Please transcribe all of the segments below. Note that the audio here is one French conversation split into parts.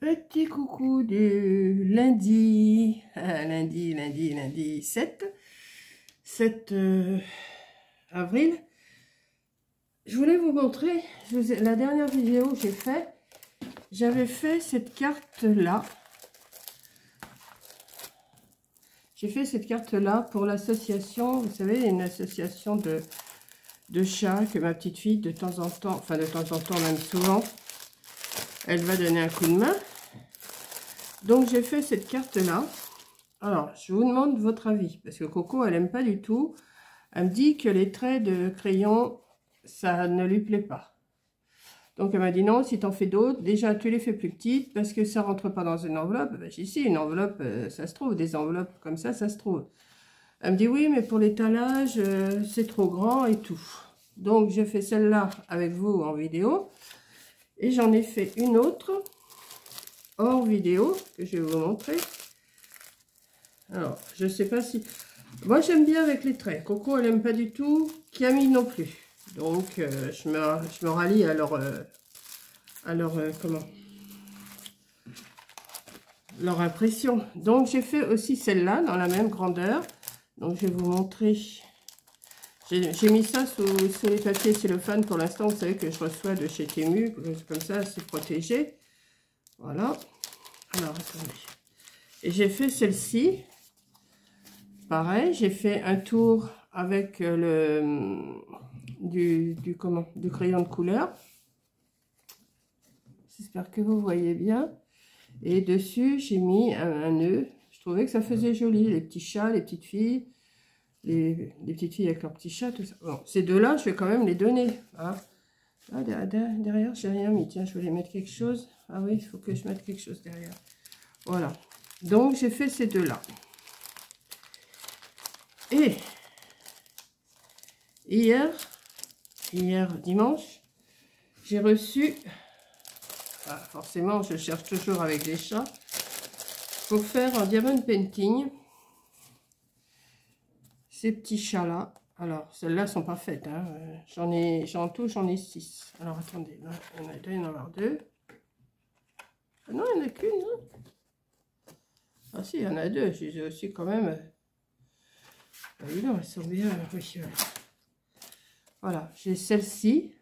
Petit coucou du lundi, lundi 7 avril. Je voulais vous montrer, la dernière vidéo que j'ai fait, j'avais fait cette carte-là. J'ai fait cette carte-là pour l'association, vous savez, une association de chats que ma petite fille, de temps en temps, enfin de temps en temps, même souvent, elle va donner un coup de main. Donc j'ai fait cette carte-là. Alors, je vous demande votre avis, parce que Coco, elle n'aime pas du tout. Elle me dit que les traits de crayon, ça ne lui plaît pas. Donc elle m'a dit non, si tu en fais d'autres, déjà tu les fais plus petites, parce que ça rentre pas dans une enveloppe. Ben, j'ai dit, une enveloppe, ça se trouve, des enveloppes comme ça se trouve. Elle me dit oui, mais pour l'étalage, c'est trop grand et tout. Donc j'ai fait celle-là avec vous en vidéo, et j'en ai fait une autre hors vidéo, que je vais vous montrer. Alors, je sais pas si... Moi, j'aime bien avec les traits. Coco, elle n'aime pas du tout. Camille non plus. Donc, je me rallie à leur... comment, leur impression. Donc, j'ai fait aussi celle-là, dans la même grandeur. Donc, je vais vous montrer. J'ai mis ça sous les papiers cellophane pour l'instant. Vous savez que je reçois de chez Temu. Comme ça, c'est protégé. Voilà. Alors, attendez. Et j'ai fait celle-ci. Pareil, j'ai fait un tour avec du crayon de couleur. J'espère que vous voyez bien. Et dessus, j'ai mis un nœud. Je trouvais que ça faisait joli. Les petits chats, les petites filles. Les petites filles avec leurs petits chats, tout ça. Bon, ces deux-là, je vais quand même les donner. Hein. Ah, derrière, j'ai rien mis. Tiens, je voulais mettre quelque chose. Ah oui, il faut que je mette quelque chose derrière. Voilà. Donc, j'ai fait ces deux-là. Et hier dimanche, j'ai reçu, forcément je cherche toujours avec des chats, pour faire un diamond painting, ces petits chats là. Alors celles-là sont pas faites, hein. J'en ai 6. Alors attendez, là, il doit y en avoir 2. Ah non, il n'y en a qu'une, hein. Ah si, il y en a 2, j'ai aussi quand même... Ah oui, non, elles sont bien, oui. Voilà, j'ai celle-ci.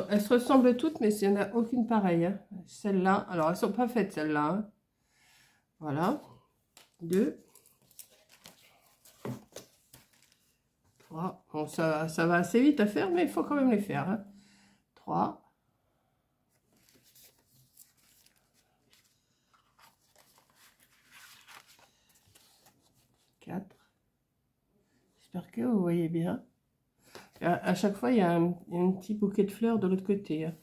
Elles se ressemblent toutes, mais il n'y en a aucune pareille. Hein. Celle-là, alors elles ne sont pas faites, celles-là. Hein. Voilà. 2. 3. Bon, ça va assez vite à faire, mais il faut quand même les faire. Hein. 3. 4. J'espère que vous voyez bien. À chaque fois, il y a un petit bouquet de fleurs de l'autre côté. Hein.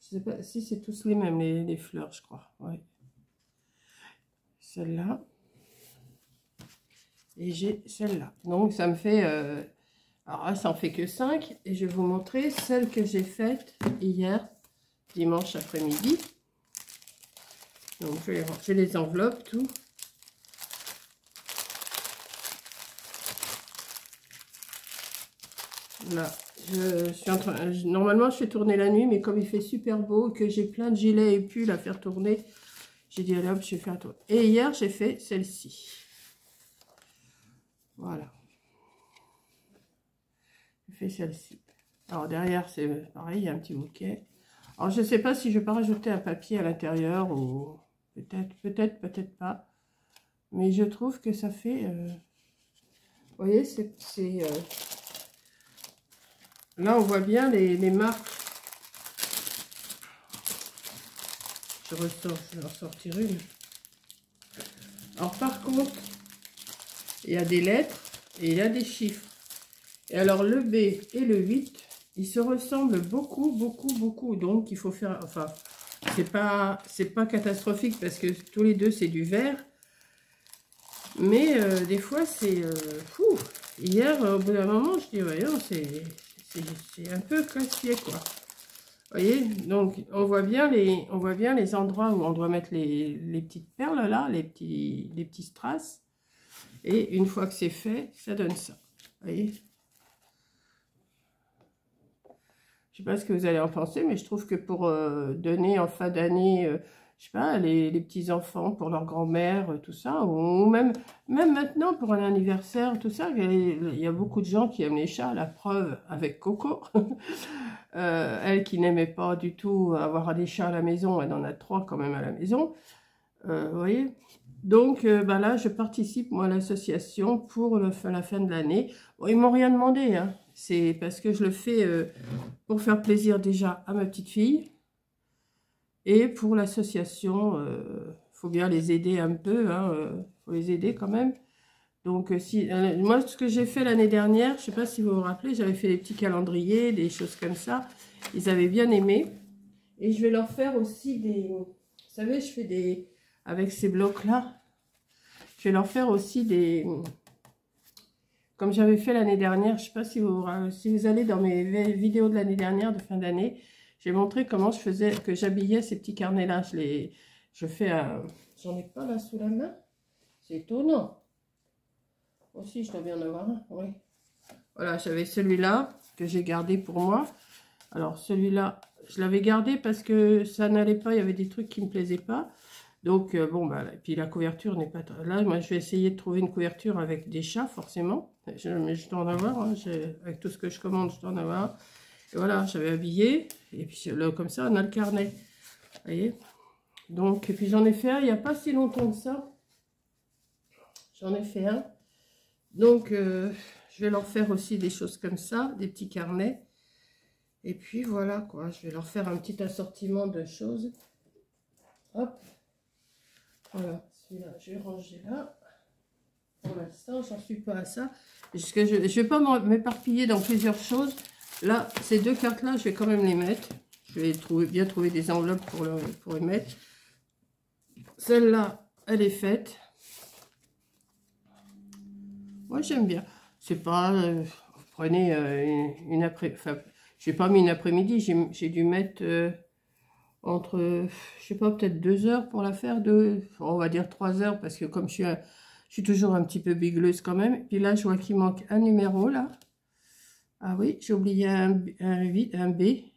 Je ne sais pas si c'est tous les mêmes, les fleurs, je crois. Ouais. Celle-là. Et j'ai celle-là. Donc, ça me fait... alors là, ça en fait que 5. Et je vais vous montrer celle que j'ai faite hier, dimanche après-midi. Donc, je vais ranger les enveloppes, tout. Là, je suis en train... Normalement, je fais tourner la nuit, mais comme il fait super beau, que j'ai plein de gilets et pulls à faire tourner, j'ai dit, allez hop, je vais faire tourner. Et hier, j'ai fait celle-ci. Voilà. J'ai fait celle-ci. Alors, derrière, c'est pareil, il y a un petit bouquet. Alors, je ne sais pas si je vais pas rajouter un papier à l'intérieur, ou peut-être pas. Mais je trouve que ça fait... vous voyez, là, on voit bien les marques. Je vais en sortir une. Alors, par contre, il y a des lettres et il y a des chiffres. Et alors, le B et le 8, ils se ressemblent beaucoup. Donc, il faut faire... Enfin, c'est pas catastrophique parce que tous les deux, c'est du vert. Mais des fois, c'est... fou. Hier, au bout d'un moment, je dis, voyons, c'est un peu casse-pied, quoi. Vous voyez, donc on voit bien les endroits où on doit mettre les petites perles là, les petits strass. Et une fois que c'est fait, ça donne ça. Vous voyez, Je sais pas ce que vous allez en penser, mais je trouve que pour donner en fin d'année, je sais pas, les petits-enfants pour leur grand-mère, tout ça, ou même maintenant pour un anniversaire, tout ça, il y a beaucoup de gens qui aiment les chats, la preuve avec Coco. Elle qui n'aimait pas du tout avoir des chats à la maison, elle en a 3 quand même à la maison, vous voyez. Donc bah là, je participe moi à l'association pour la fin de l'année. Bon, ils m'ont rien demandé, hein. C'est parce que je le fais pour faire plaisir déjà à ma petite fille. Et pour l'association, faut bien les aider un peu, hein, faut les aider quand même. Donc moi, ce que j'ai fait l'année dernière, je sais pas si vous vous rappelez, j'avais fait des petits calendriers, des choses comme ça. Ils avaient bien aimé. Et je vais leur faire aussi des... Vous savez, je fais des... Avec ces blocs-là, je vais leur faire aussi des... Comme j'avais fait l'année dernière, je ne sais pas si vous allez dans mes vidéos de l'année dernière, de fin d'année, j'ai montré comment je faisais, que j'habillais ces petits carnets-là. Je fais un... J'en ai pas là sous la main. C'est étonnant. Aussi, je dois bien en avoir un, oui. Voilà, j'avais celui-là que j'ai gardé pour moi. Alors, celui-là, je l'avais gardé parce que ça n'allait pas, il y avait des trucs qui ne me plaisaient pas. Donc, bon, bah, et puis la couverture n'est pas... Là, moi, je vais essayer de trouver une couverture avec des chats, forcément. Mais je dois en avoir, hein. Avec tout ce que je commande, je dois en avoir. Et voilà, j'avais habillé. Et puis, là, comme ça, on a le carnet. Vous voyez? Donc, et puis j'en ai fait un il n'y a pas si longtemps que ça. J'en ai fait un. Donc, je vais leur faire aussi des choses comme ça, des petits carnets. Et puis, voilà, quoi. Je vais leur faire un petit assortiment de choses. Hop. Voilà, celui-là, je vais ranger là. Pour l'instant, j'en suis pas à ça. Parce que je ne vais pas m'éparpiller dans plusieurs choses. Là, ces 2 cartes-là, je vais quand même les mettre. Je vais bien trouver des enveloppes pour les mettre. Celle-là, elle est faite. Moi, j'aime bien. C'est pas... vous prenez une après... Enfin, j'ai pas mis une après-midi. J'ai dû mettre... entre, je sais pas, peut-être 2 heures pour la faire, on va dire 3 heures, parce que comme je suis toujours un petit peu bigleuse quand même. Et puis là, je vois qu'il manque un numéro, là. Ah oui, j'ai oublié un B. Je sais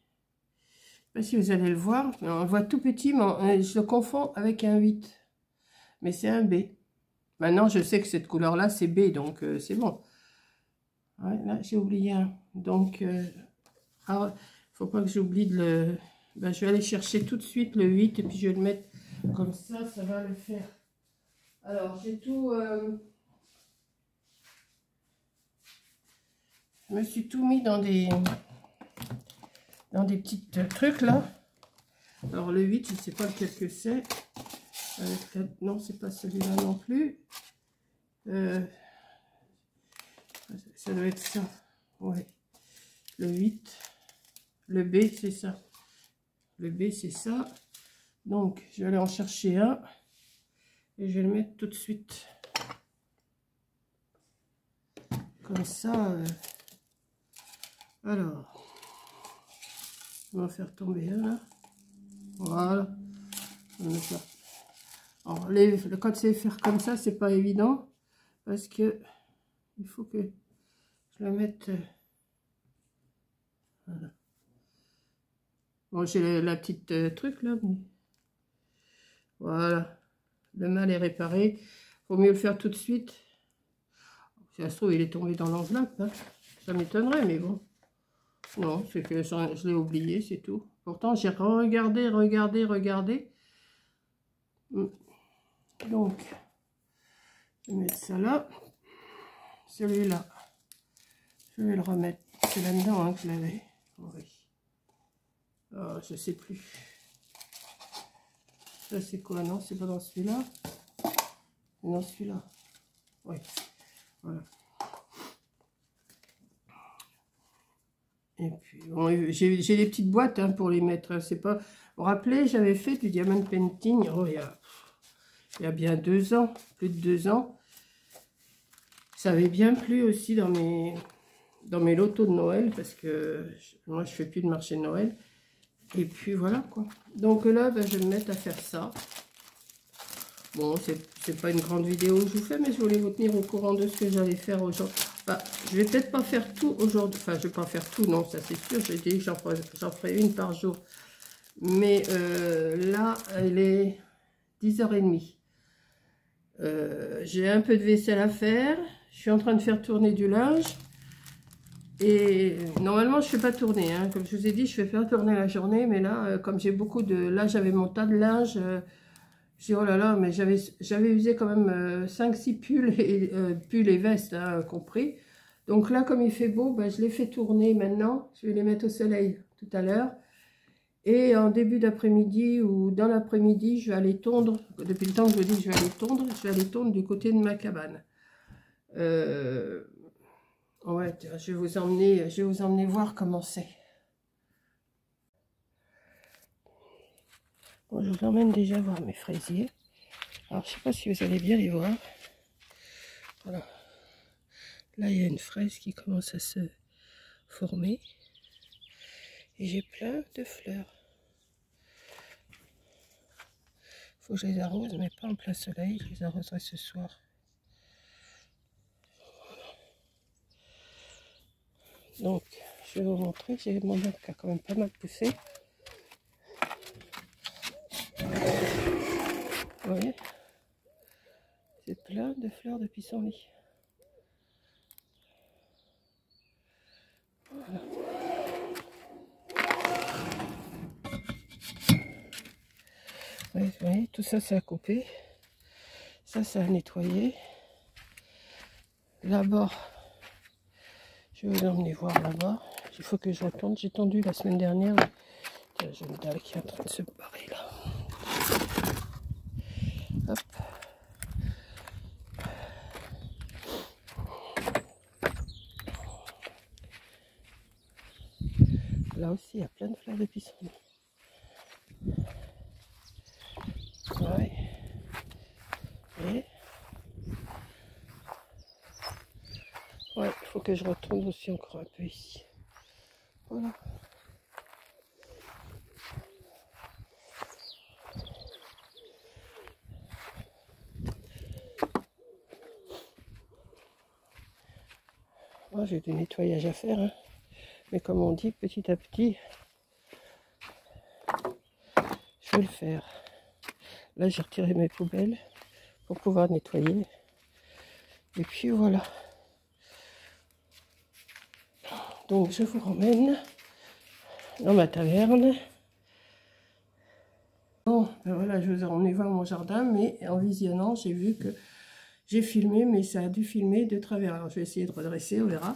pas si vous allez le voir. On le voit tout petit, mais je le confonds avec un 8. Mais c'est un B. Maintenant, je sais que cette couleur-là, c'est B, donc c'est bon. Ouais, là, j'ai oublié un. Donc, faut pas que j'oublie de le... Ben, je vais aller chercher tout de suite le 8 et puis je vais le mettre comme ça va le faire. Alors, j'ai tout... je me suis tout mis dans des petits trucs là. Alors, le 8, je ne sais pas lequel que c'est. Non, c'est pas celui-là non plus. Ça doit être ça. Ouais. Le 8. Le B, c'est ça. Le B, c'est ça. Donc, je vais aller en chercher un. Et je vais le mettre tout de suite. Comme ça. Alors. On va faire tomber un là. Voilà. On va faire... Alors, quand c'est faire comme ça, c'est pas évident. Parce que il faut que je la mette... voilà. Bon, j'ai la petite truc là. Mais... voilà. Le mal est réparé. Faut mieux le faire tout de suite. Si ça se trouve, il est tombé dans l'enveloppe. Hein. Ça m'étonnerait, mais bon. Non, c'est que je l'ai oublié, c'est tout. Pourtant, j'ai regardé. Donc, je vais mettre ça là. Celui-là, je vais le remettre. C'est là-dedans hein, que je l'avais. Oui. Oh, je sais plus. Ça, c'est quoi? Non, c'est pas dans celui-là. C'est dans celui-là. Oui. Voilà. Et puis, bon, j'ai des petites boîtes hein, pour les mettre. Hein, c'est pas... Vous vous rappelez, j'avais fait du diamond painting oh, il y a bien 2 ans, plus de 2 ans. Ça avait bien plu aussi dans mes lotos de Noël, parce que moi, je fais plus de marché de Noël. Et puis, voilà, quoi. Donc là, ben, je vais me mettre à faire ça. Bon, c'est pas une grande vidéo que je vous fais, mais je voulais vous tenir au courant de ce que j'allais faire aujourd'hui. Bah, je vais peut-être pas faire tout aujourd'hui. Enfin, je vais pas faire tout, non, ça c'est sûr. J'ai dit que j'en ferai une par jour. Mais là, elle est 10h30. J'ai un peu de vaisselle à faire. Je suis en train de faire tourner du linge. Et normalement, je ne fais pas tourner. Hein. Comme je vous ai dit, je ne fais pas tourner la journée. Mais là, comme j'ai beaucoup de... Là, j'avais mon tas de linge. Je dis, oh là là, mais j'avais usé quand même 5-6 pulls et vestes, hein, compris. Donc là, comme il fait beau, ben, je les fais tourner maintenant. Je vais les mettre au soleil tout à l'heure. Et en début d'après-midi ou dans l'après-midi, je vais aller tondre. Depuis le temps que je vous dis que je vais aller tondre, je vais aller tondre du côté de ma cabane. Ouais, je vais vous emmener voir comment c'est. Bon, je vous emmène déjà voir mes fraisiers. Alors, je ne sais pas si vous allez bien les voir. Voilà. Là, il y a une fraise qui commence à se former. Et j'ai plein de fleurs. Il faut que je les arrose, mais pas en plein soleil. Je les arroserai ce soir. Donc, je vais vous montrer. J'ai mon arbre qui a quand même pas mal poussé. Vous voyez, c'est plein de fleurs de pissenlit. Voilà. Vous voyez, tout ça c'est à couper. Ça c'est à nettoyer. Là-bas, je vais vous emmener voir là-bas. Il faut que je retourne. J'ai tendu la semaine dernière. J'ai une dalle qui est en train de se barrer là. Hop. Là aussi, il y a plein de fleurs de pissenlit. Ouais. Et ouais, il faut que je retourne aussi encore un peu ici. Voilà. Moi, j'ai du nettoyage à faire, hein. Mais comme on dit, petit à petit, je vais le faire. Là, j'ai retiré mes poubelles pour pouvoir nettoyer. Et puis voilà. Donc, je vous ramène dans ma taverne. Bon, ben voilà, je vous ai emmené voir mon jardin, mais en visionnant, j'ai vu que j'ai filmé, mais ça a dû filmer de travers. Alors, je vais essayer de redresser, on verra.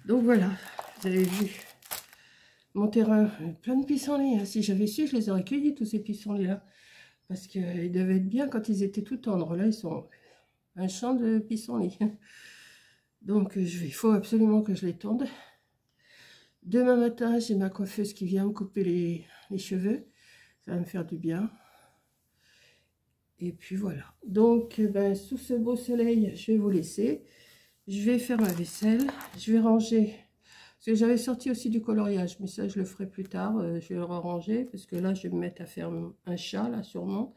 Donc voilà, vous avez vu mon terrain, plein de pissenlits. Hein. Si j'avais su, je les aurais cueillis, tous ces pissenlits-là. Parce qu'ils devaient être bien quand ils étaient tout tendres. Là, ils sont un champ de pissenlits. Donc, il faut absolument que je les tonde. Demain matin, j'ai ma coiffeuse qui vient me couper les cheveux. Ça va me faire du bien. Et puis voilà. Donc, ben, sous ce beau soleil, je vais vous laisser. Je vais faire ma vaisselle. Je vais ranger. Parce que j'avais sorti aussi du coloriage. Mais ça, je le ferai plus tard. Je vais le ranger. Parce que là, je vais me mettre à faire un chat, là, sûrement.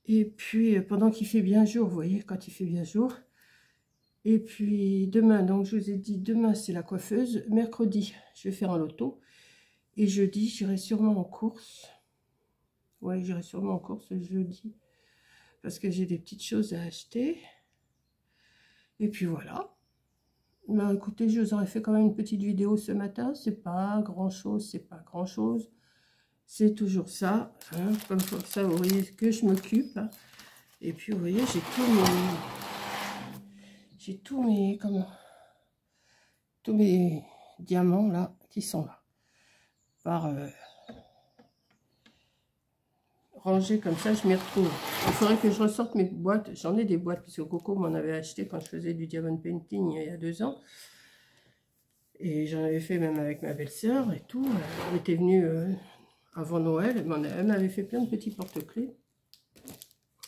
Et puis, pendant qu'il fait bien jour, vous voyez, quand il fait bien jour. Et puis, demain, donc je vous ai dit, demain, c'est la coiffeuse. Mercredi, je vais faire un loto. Et jeudi, j'irai sûrement en course. Ouais, j'irai sûrement en course jeudi. Parce que j'ai des petites choses à acheter. Et puis voilà. Ben, écoutez, je vous aurais fait quand même une petite vidéo ce matin. C'est pas grand-chose, c'est pas grand-chose. C'est toujours ça. Hein, comme ça, vous voyez que je m'occupe. Hein. Et puis, vous voyez, j'ai tous mes diamants là, qui sont là. Par rangés comme ça, je m'y retrouve. Il faudrait que je ressorte mes boîtes. J'en ai des boîtes, puisque Coco m'en avait acheté quand je faisais du diamond painting il y a 2 ans. Et j'en avais fait même avec ma belle-sœur et tout. Elle était venue avant Noël. Elle m'avait fait plein de petits porte-clés.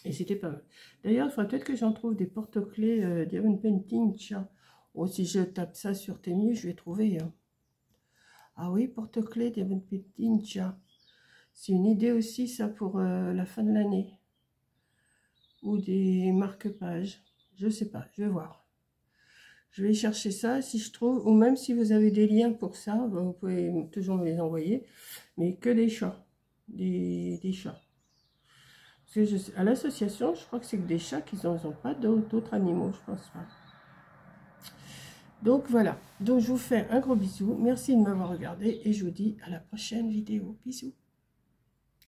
Et c'était pas mal. D'ailleurs, il faudrait peut-être que j'en trouve des porte-clés diamond painting. Tiens. Oh, si je tape ça sur Temu, je vais trouver. Hein. Ah oui, porte-clés diamond painting. Tiens. C'est une idée aussi, ça, pour la fin de l'année. Ou des marque-pages. Je sais pas, je vais voir. Je vais chercher ça si je trouve, ou même si vous avez des liens pour ça, vous pouvez toujours me les envoyer, mais que des chats, des chats. Parce que à l'association, je crois que c'est que des chats qu'ils n'ont pas d'autres animaux, je pense pas. Donc voilà, donc je vous fais un gros bisou, merci de m'avoir regardé et je vous dis à la prochaine vidéo. Bisous.